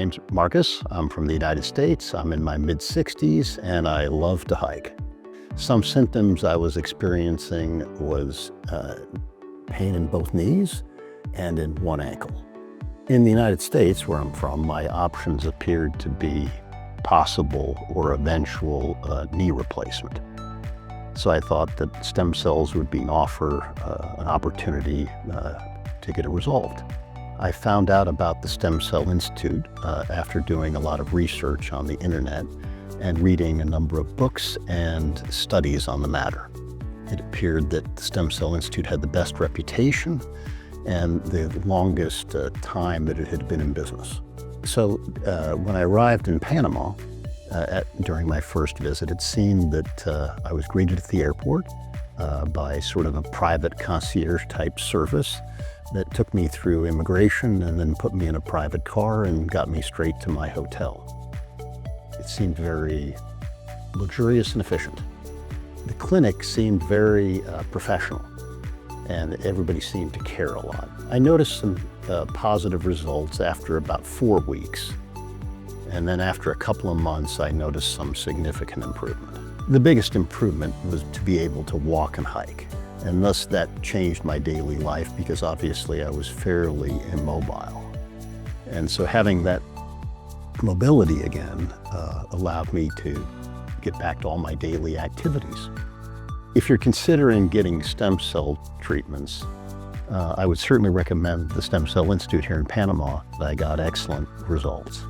name's Marcus. I'm from the United States. I'm in my mid-60s and I love to hike. Some symptoms I was experiencing was pain in both knees and in one ankle. In the United States, where I'm from, my options appeared to be possible or eventual knee replacement. So I thought that stem cells would offer an opportunity to get it resolved. I found out about the Stem Cell Institute after doing a lot of research on the internet and reading a number of books and studies on the matter. It appeared that the Stem Cell Institute had the best reputation and the longest time that it had been in business. So when I arrived in Panama during my first visit, it seemed that I was greeted at the airport by sort of a private concierge type service that took me through immigration and then put me in a private car and got me straight to my hotel. It seemed very luxurious and efficient. The clinic seemed very professional, and everybody seemed to care a lot. I noticed some positive results after about 4 weeks, and then after a couple of months, I noticed some significant improvement. The biggest improvement was to be able to walk and hike. And thus that changed my daily life because obviously I was fairly immobile. And so having that mobility again allowed me to get back to all my daily activities. If you're considering getting stem cell treatments, I would certainly recommend the Stem Cell Institute here in Panama. I got excellent results.